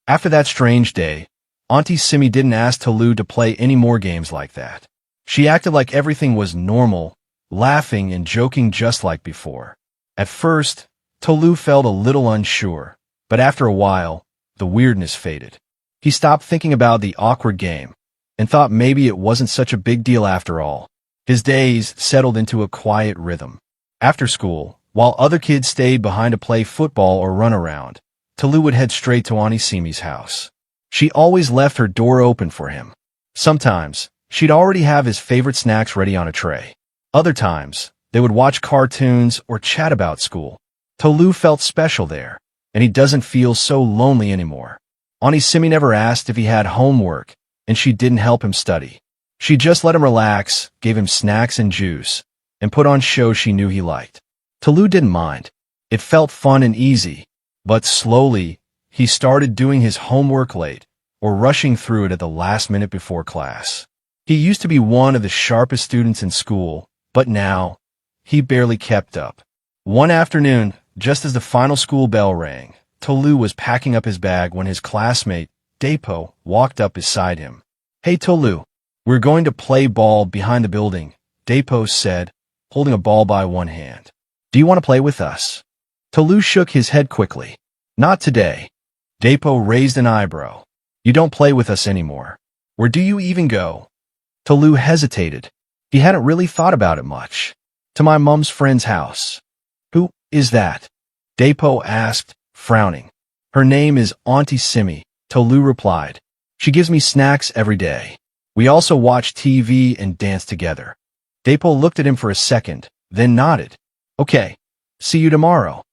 After that strange day, Aunty Simi didn't ask Tolu to play any more games like that. She acted like everything was normal, laughing and joking just like before. At first, Tolu felt a little unsure, but after a while, the weirdness faded. He stopped thinking about the awkward game and thought maybe it wasn't such a big deal after all. His days settled into a quiet rhythm. After school, while other kids stayed behind to play football or run around, Tolu would head straight to Aunty Simi's house. She always left her door open for him. Sometimes, she'd already have his favorite snacks ready on a tray. Other times, they would watch cartoons or chat about school. Tolu felt special there, and he doesn't feel so lonely anymore. Aunty Simi never asked if he had homework, and she didn't help him study. She just let him relax, gave him snacks and juice, and put on shows she knew he liked. Tolu didn't mind. It felt fun and easy, but slowly, he started doing his homework late, or rushing through it at the last minute before class. He used to be one of the sharpest students in school, but now, he barely kept up. One afternoon, just as the final school bell rang, Tolu was packing up his bag when his classmate, Dapo, walked up beside him. "Hey Tolu, we're going to play ball behind the building," Dapo said, holding a ball by one hand. "Do you want to play with us?" Tolu shook his head quickly. "Not today." Dapo raised an eyebrow. "You don't play with us anymore. Where do you even go?" Tolu hesitated. He hadn't really thought about it much. "To my mom's friend's house." "Who is that?" Dapo asked, frowning. "Her name is Aunty Simi," Tolu replied. "She gives me snacks every day. We also watch TV and dance together." Dapo looked at him for a second, then nodded. "Okay, see you tomorrow."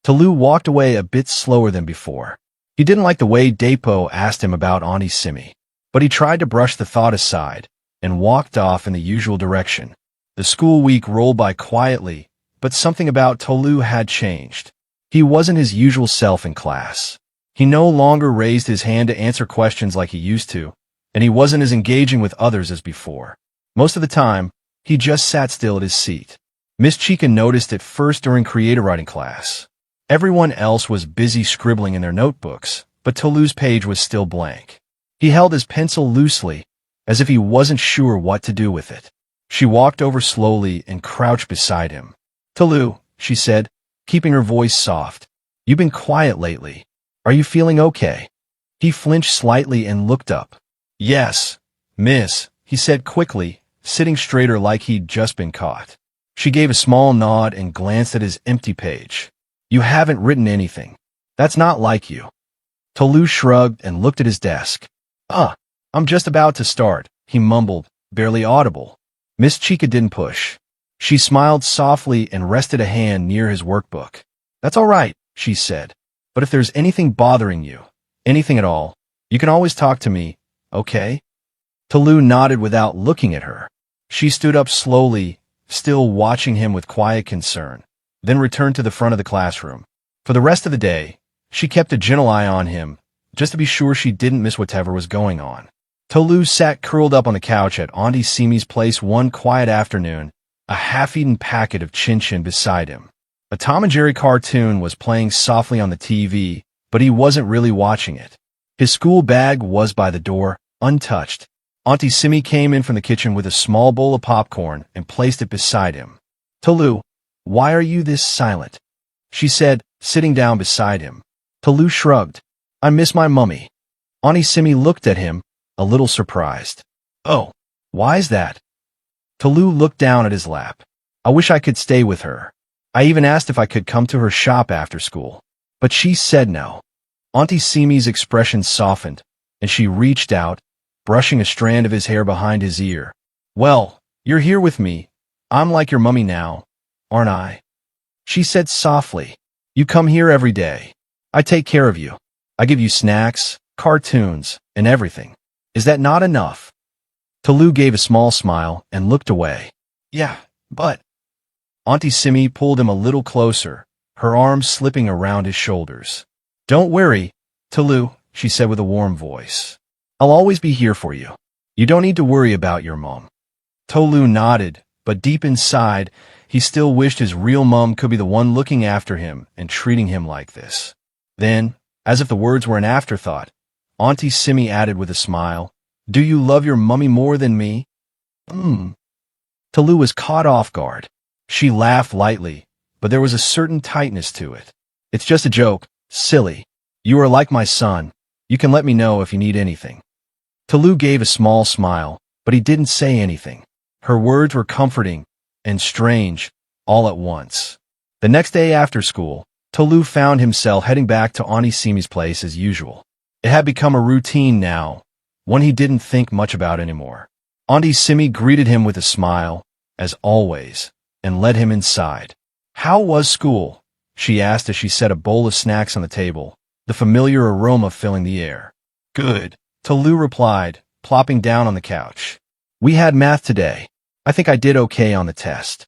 Tolu walked away a bit slower than before. He didn't like the way Dapo asked him about Aunty Simi, but he tried to brush the thought aside and walked off in the usual direction. The school week rolled by quietly, but something about Tolu had changed. He wasn't his usual self in class. He no longer raised his hand to answer questions like he used to, and he wasn't as engaging with others as before. Most of the time, he just sat still at his seat. Miss Chica noticed it first during creative writing class. Everyone else was busy scribbling in their notebooks, but Tolu's page was still blank. He held his pencil loosely, as if he wasn't sure what to do with it. She walked over slowly and crouched beside him. "Tolu," she said, keeping her voice soft, "you've been quiet lately. Are you feeling okay?" He flinched slightly and looked up. "Yes, miss," he said quickly, sitting straighter like he'd just been caught. She gave a small nod and glanced at his empty page. "You haven't written anything. That's not like you." Tolu shrugged and looked at his desk. I'm just about to start," he mumbled, barely audible. Miss Chica didn't push. She smiled softly and rested a hand near his workbook. "That's all right," she said. "But if there's anything bothering you, anything at all, you can always talk to me, okay?" Tolu nodded without looking at her. She stood up slowly, still watching him with quiet concern, then returned to the front of the classroom. For the rest of the day, she kept a gentle eye on him, just to be sure she didn't miss whatever was going on. Tolu sat curled up on the couch at Aunty Simi's place one quiet afternoon, a half-eaten packet of chin-chin beside him. A Tom and Jerry cartoon was playing softly on the TV, but he wasn't really watching it. His school bag was by the door, untouched. Aunty Simi came in from the kitchen with a small bowl of popcorn and placed it beside him. "Tolu, why are you this silent?" she said, sitting down beside him. Tolu shrugged. "I miss my mummy." Aunty Simi looked at him, a little surprised. "Oh, why is that?" Tolu looked down at his lap. "I wish I could stay with her. I even asked if I could come to her shop after school, but she said no." Aunty Simi's expression softened, and she reached out, brushing a strand of his hair behind his ear. "Well, you're here with me. I'm like your mummy now, aren't I?" she said softly. "You come here every day. I take care of you. I give you snacks, cartoons, and everything. Is that not enough?" Tolu gave a small smile and looked away. "Yeah, but—" Aunty Simi pulled him a little closer, her arms slipping around his shoulders. "Don't worry, Tolu," she said with a warm voice. "I'll always be here for you. You don't need to worry about your mom." Tolu nodded, but deep inside, he still wished his real mom could be the one looking after him and treating him like this. Then, as if the words were an afterthought, Aunty Simi added with a smile. Do you love your mummy more than me? Tolu was caught off guard. She laughed lightly, but there was a certain tightness to it. It's just a joke, silly. You are like my son. You can let me know if you need anything. Tolu gave a small smile, but he didn't say anything. Her words were comforting and strange all at once. The next day after school, Tolu found himself heading back to Aunty Simi's place as usual. It had become a routine now, one he didn't think much about anymore. Aunty Simi greeted him with a smile, as always, and led him inside. How was school? She asked as she set a bowl of snacks on the table, the familiar aroma filling the air. Good, Tolu replied, plopping down on the couch. We had math today. I think I did okay on the test.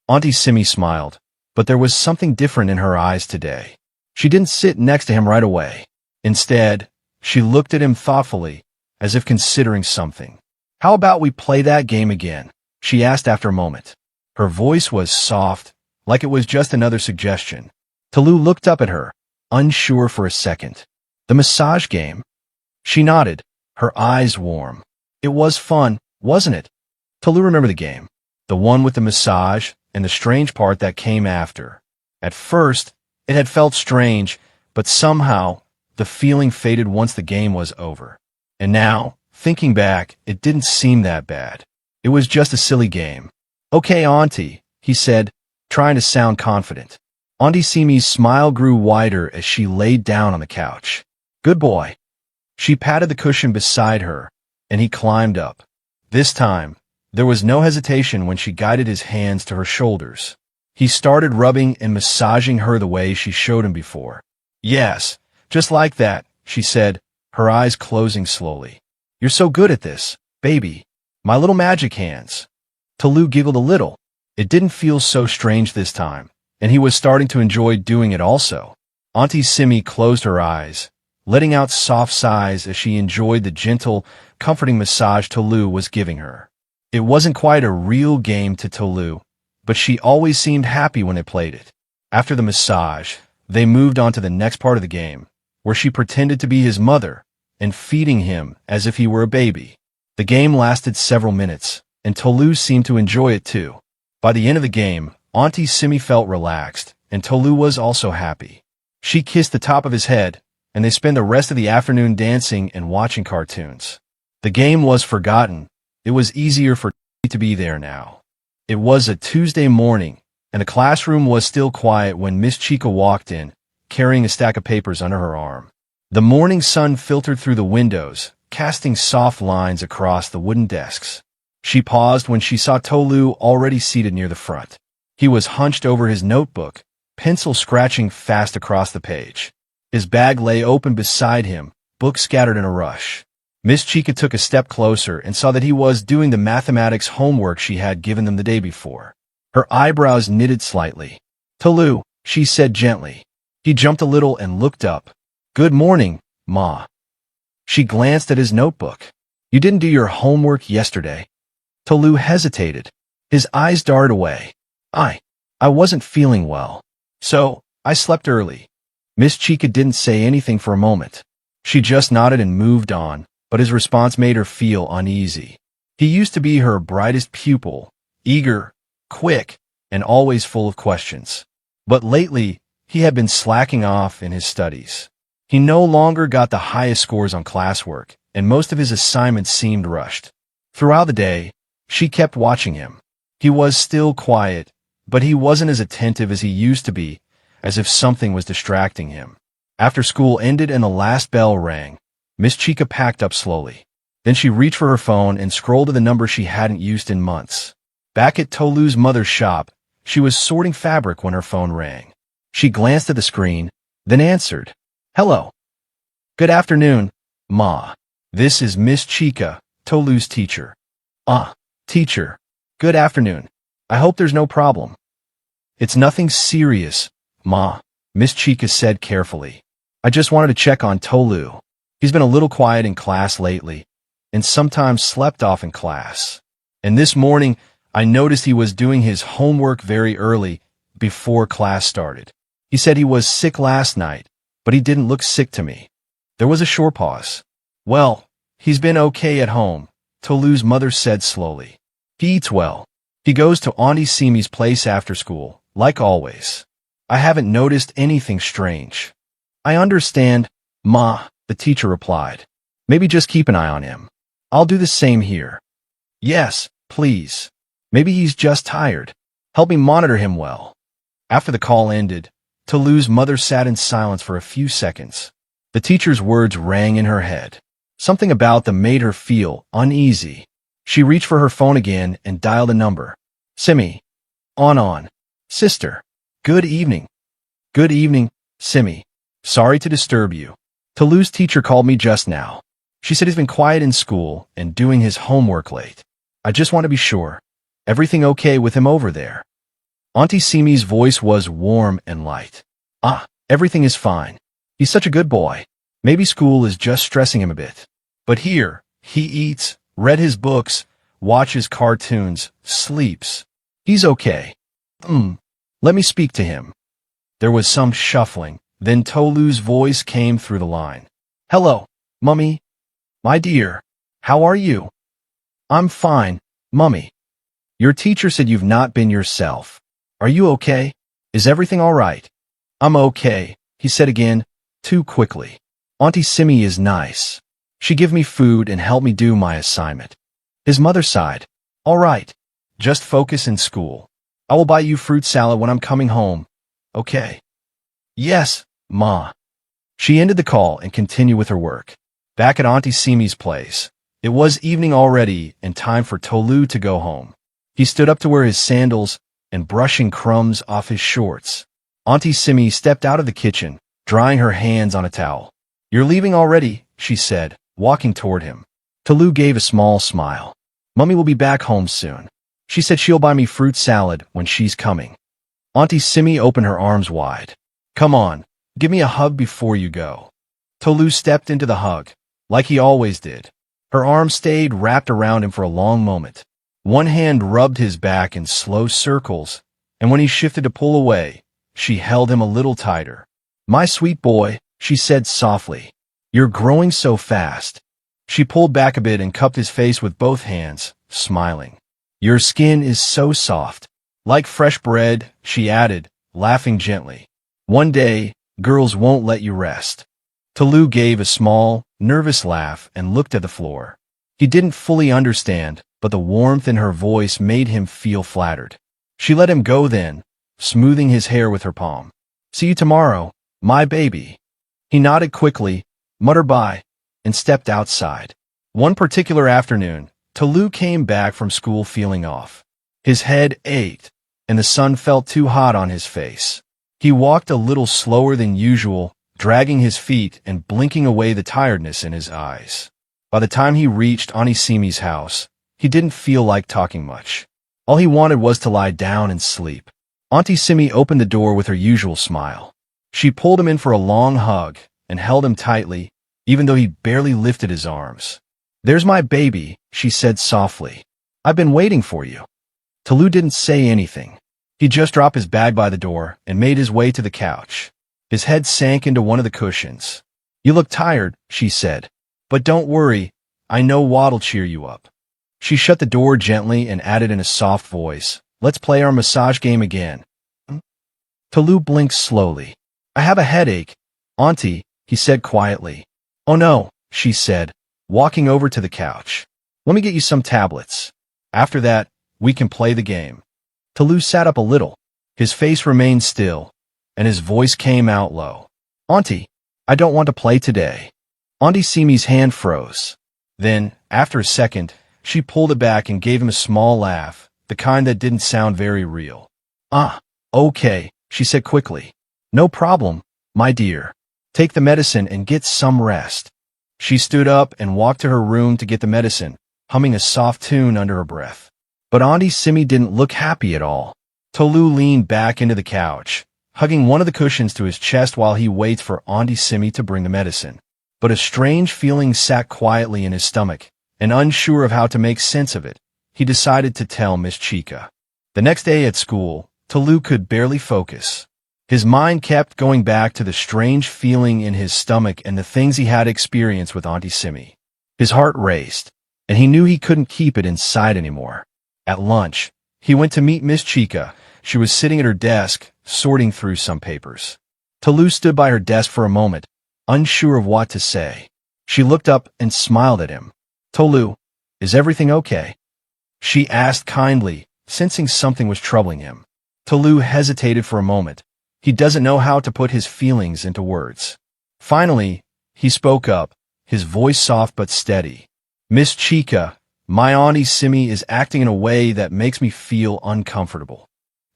Aunty Simi smiled, but there was something different in her eyes today. She didn't sit next to him right away. Instead, she looked at him thoughtfully, as if considering something. How about we play that game again? She asked after a moment. Her voice was soft, like it was just another suggestion. Tolu looked up at her, unsure for a second. The massage game? She nodded, her eyes warm. It was fun, wasn't it? Tolu remembered the game, the one with the massage and the strange part that came after. At first, it had felt strange, but somehow, the feeling faded once the game was over. And now, thinking back, it didn't seem that bad. It was just a silly game. Okay, Auntie, he said, trying to sound confident. Aunty Simi's smile grew wider as she laid down on the couch. Good boy. She patted the cushion beside her, and he climbed up. This time, there was no hesitation when she guided his hands to her shoulders. He started rubbing and massaging her the way she showed him before. Yes, just like that, she said, her eyes closing slowly. You're so good at this, baby. My little magic hands. Tolu giggled a little. It didn't feel so strange this time, and he was starting to enjoy doing it also. Aunty Simi closed her eyes, letting out soft sighs as she enjoyed the gentle, comforting massage Tolu was giving her. It wasn't quite a real game to Tolu, but she always seemed happy when they played it. After the massage, they moved on to the next part of the game, where she pretended to be his mother and feeding him as if he were a baby. The game lasted several minutes, and Tolu seemed to enjoy it too. By the end of the game, Aunty Simi felt relaxed, and Tolu was also happy. She kissed the top of his head, and they spent the rest of the afternoon dancing and watching cartoons. The game was forgotten. It was easier for Tolu to be there now. It was a Tuesday morning, and the classroom was still quiet when Miss Chica walked in, carrying a stack of papers under her arm. The morning sun filtered through the windows, casting soft lines across the wooden desks. She paused when she saw Tolu already seated near the front. He was hunched over his notebook, pencil scratching fast across the page. His bag lay open beside him, books scattered in a rush. Miss Chica took a step closer and saw that he was doing the mathematics homework she had given them the day before. Her eyebrows knitted slightly. Tolu, she said gently. He jumped a little and looked up. Good morning, Ma. She glanced at his notebook. You didn't do your homework yesterday. Tolu hesitated. His eyes darted away. I wasn't feeling well. So, I slept early. Miss Chica didn't say anything for a moment. She just nodded and moved on, but his response made her feel uneasy. He used to be her brightest pupil, eager, quick, and always full of questions. But lately, he had been slacking off in his studies. He no longer got the highest scores on classwork, and most of his assignments seemed rushed. Throughout the day, she kept watching him. He was still quiet, but he wasn't as attentive as he used to be, as if something was distracting him. After school ended and the last bell rang, Miss Chica packed up slowly. Then she reached for her phone and scrolled to the number she hadn't used in months. Back at Tolu's mother's shop, she was sorting fabric when her phone rang. She glanced at the screen, then answered. Hello. Good afternoon, Ma. This is Miss Chica, Tolu's teacher. Teacher. Good afternoon. I hope there's no problem. It's nothing serious, Ma, Miss Chica said carefully. I just wanted to check on Tolu. He's been a little quiet in class lately, and sometimes slept off in class. And this morning, I noticed he was doing his homework very early, before class started. He said he was sick last night, but he didn't look sick to me. There was a short pause. Well, he's been okay at home, Tolu's mother said slowly. He eats well. He goes to Aunty Simi's place after school, like always. I haven't noticed anything strange. I understand, Ma, the teacher replied. Maybe just keep an eye on him. I'll do the same here. Yes, please. Maybe he's just tired. Help me monitor him well. After the call ended, Tolu's mother sat in silence for a few seconds. The teacher's words rang in her head. Something about them made her feel uneasy. She reached for her phone again and dialed a number. Simi. On. Sister. Good evening. Good evening, Simi. Sorry to disturb you. Tolu's teacher called me just now. She said he's been quiet in school and doing his homework late. I just want to be sure. Everything okay with him over there? Aunty Simi's voice was warm and light. Everything is fine. He's such a good boy. Maybe school is just stressing him a bit. But here, he eats, read his books, watches cartoons, sleeps. He's okay. Let me speak to him. There was some shuffling. Then Tolu's voice came through the line. Hello, Mummy. My dear, how are you? I'm fine, Mummy. Your teacher said you've not been yourself. Are you okay? Is everything all right? I'm okay, he said again, too quickly. Aunty Simi is nice. She give me food and help me do my assignment. His mother sighed. All right, just focus in school. I will buy you fruit salad when I'm coming home. Okay. Yes, Ma. She ended the call and continued with her work. Back at Aunty Simi's place, it was evening already and time for Tolu to go home. He stood up to wear his sandals and brushing crumbs off his shorts. Aunty Simi stepped out of the kitchen, drying her hands on a towel. You're leaving already, she said, walking toward him. Tolu gave a small smile. Mummy will be back home soon. She said she'll buy me fruit salad when she's coming. Aunty Simi opened her arms wide. Come on, give me a hug before you go. Tolu stepped into the hug, like he always did. Her arms stayed wrapped around him for a long moment. One hand rubbed his back in slow circles, and when he shifted to pull away, she held him a little tighter. My sweet boy, she said softly. You're growing so fast. She pulled back a bit and cupped his face with both hands, smiling. Your skin is so soft. Like fresh bread, she added, laughing gently. One day, girls won't let you rest. Tolu gave a small, nervous laugh and looked at the floor. He didn't fully understand, but the warmth in her voice made him feel flattered. She let him go then, smoothing his hair with her palm. See you tomorrow, my baby. He nodded quickly, muttered bye, and stepped outside. One particular afternoon, Tolu came back from school feeling off. His head ached, and the sun felt too hot on his face. He walked a little slower than usual, dragging his feet and blinking away the tiredness in his eyes. By the time he reached Aunty Simi's house, he didn't feel like talking much. All he wanted was to lie down and sleep. Aunty Simi opened the door with her usual smile. She pulled him in for a long hug and held him tightly, even though he barely lifted his arms. There's my baby, she said softly. I've been waiting for you. Tolu didn't say anything. He just dropped his bag by the door and made his way to the couch. His head sank into one of the cushions. You look tired, she said. But don't worry, I know what'll cheer you up. She shut the door gently and added in a soft voice, let's play our massage game again. Tolu blinked slowly. I have a headache, Auntie, he said quietly. Oh no, she said, walking over to the couch. Let me get you some tablets. After that, we can play the game. Tolu sat up a little. His face remained still, and his voice came out low. Auntie, I don't want to play today. Aunty Simi's hand froze. Then, after a second, she pulled it back and gave him a small laugh, the kind that didn't sound very real. Okay, she said quickly. No problem, my dear. Take the medicine and get some rest. She stood up and walked to her room to get the medicine, humming a soft tune under her breath. But Aunty Simi didn't look happy at all. Tolu leaned back into the couch, hugging one of the cushions to his chest while he waits for Aunty Simi to bring the medicine. But a strange feeling sat quietly in his stomach, and unsure of how to make sense of it, he decided to tell Miss Chica. The next day at school, Tolu could barely focus. His mind kept going back to the strange feeling in his stomach and the things he had experienced with Aunty Simi. His heart raced, and he knew he couldn't keep it inside anymore. At lunch, he went to meet Miss Chica. She was sitting at her desk, sorting through some papers. Tolu stood by her desk for a moment, unsure of what to say. She looked up and smiled at him. "Tolu, is everything okay?" she asked kindly, sensing something was troubling him. Tolu hesitated for a moment. He doesn't know how to put his feelings into words. Finally, he spoke up, his voice soft but steady. "Miss Chica, my Aunty Simi is acting in a way that makes me feel uncomfortable."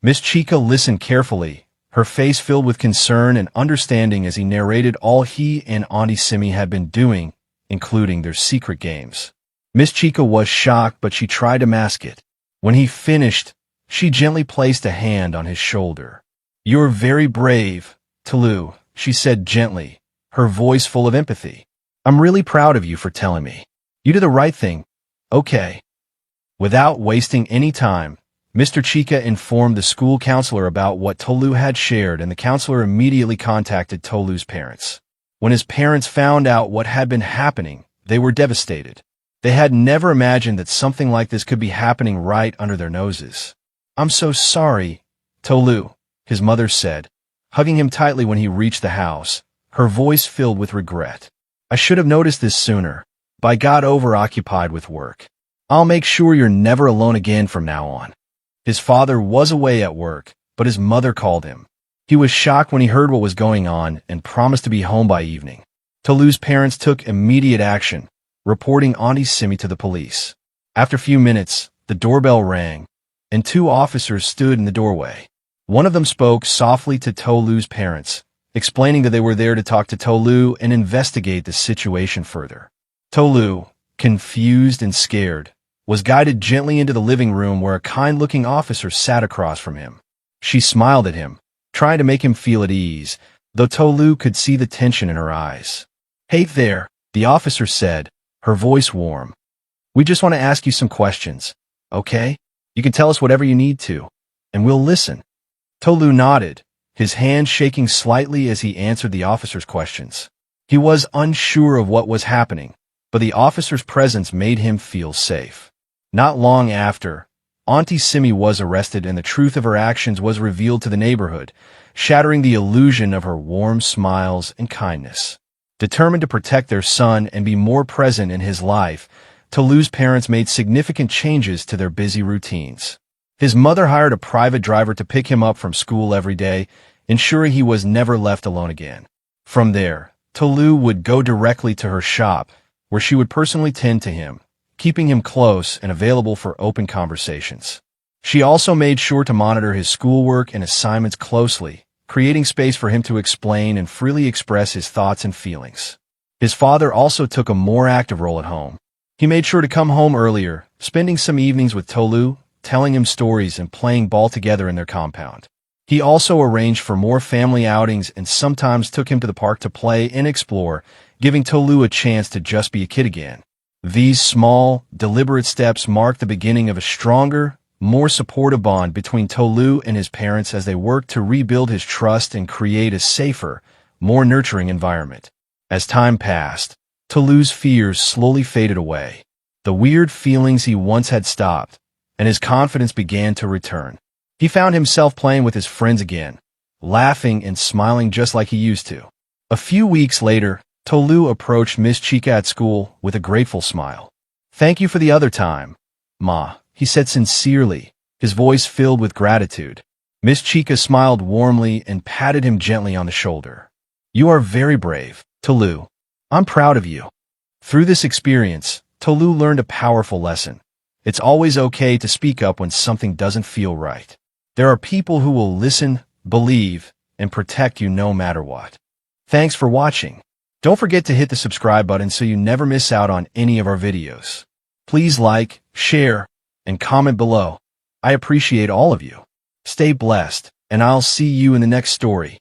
Miss Chica listened carefully, her face filled with concern and understanding as he narrated all he and Aunty Simi had been doing, including their secret games. Miss Chica was shocked, but she tried to mask it. When he finished, she gently placed a hand on his shoulder. "You're very brave, Tolu," she said gently, her voice full of empathy. "I'm really proud of you for telling me. You did the right thing, okay?" Without wasting any time, Mr. Chica informed the school counselor about what Tolu had shared, and the counselor immediately contacted Tolu's parents. When his parents found out what had been happening, they were devastated. They had never imagined that something like this could be happening right under their noses. "I'm so sorry, Tolu," his mother said, hugging him tightly when he reached the house, her voice filled with regret. "I should have noticed this sooner, but I got overoccupied with work. I'll make sure you're never alone again from now on." His father was away at work, but his mother called him. He was shocked when he heard what was going on and promised to be home by evening. Tolu's parents took immediate action, reporting Aunty Simi to the police. After a few minutes, the doorbell rang, and two officers stood in the doorway. One of them spoke softly to Tolu's parents, explaining that they were there to talk to Tolu and investigate the situation further. Tolu, confused and scared, was guided gently into the living room where a kind-looking officer sat across from him. She smiled at him, trying to make him feel at ease, though Tolu could see the tension in her eyes. "Hey there," the officer said, her voice warm. "We just want to ask you some questions, okay? You can tell us whatever you need to, and we'll listen." Tolu nodded, his hand shaking slightly as he answered the officer's questions. He was unsure of what was happening, but the officer's presence made him feel safe. Not long after, Aunty Simi was arrested, and the truth of her actions was revealed to the neighborhood, shattering the illusion of her warm smiles and kindness. Determined to protect their son and be more present in his life, Tolu's parents made significant changes to their busy routines. His mother hired a private driver to pick him up from school every day, ensuring he was never left alone again. From there, Tolu would go directly to her shop, where she would personally tend to him, keeping him close and available for open conversations. She also made sure to monitor his schoolwork and assignments closely, creating space for him to explain and freely express his thoughts and feelings. His father also took a more active role at home. He made sure to come home earlier, spending some evenings with Tolu, telling him stories and playing ball together in their compound. He also arranged for more family outings and sometimes took him to the park to play and explore, giving Tolu a chance to just be a kid again. These small, deliberate steps marked the beginning of a stronger, more supportive bond between Tolu and his parents as they worked to rebuild his trust and create a safer, more nurturing environment. As time passed, Tolu's fears slowly faded away. The weird feelings he once had stopped, and his confidence began to return. He found himself playing with his friends again, laughing and smiling just like he used to. A few weeks later, Tolu approached Miss Chica at school with a grateful smile. "Thank you for the other time, Ma," he said sincerely, his voice filled with gratitude. Miss Chica smiled warmly and patted him gently on the shoulder. "You are very brave, Tolu. I'm proud of you." Through this experience, Tolu learned a powerful lesson. It's always okay to speak up when something doesn't feel right. There are people who will listen, believe, and protect you no matter what. Thanks for watching. Don't forget to hit the subscribe button so you never miss out on any of our videos. Please like, share, and comment below. I appreciate all of you. Stay blessed, and I'll see you in the next story.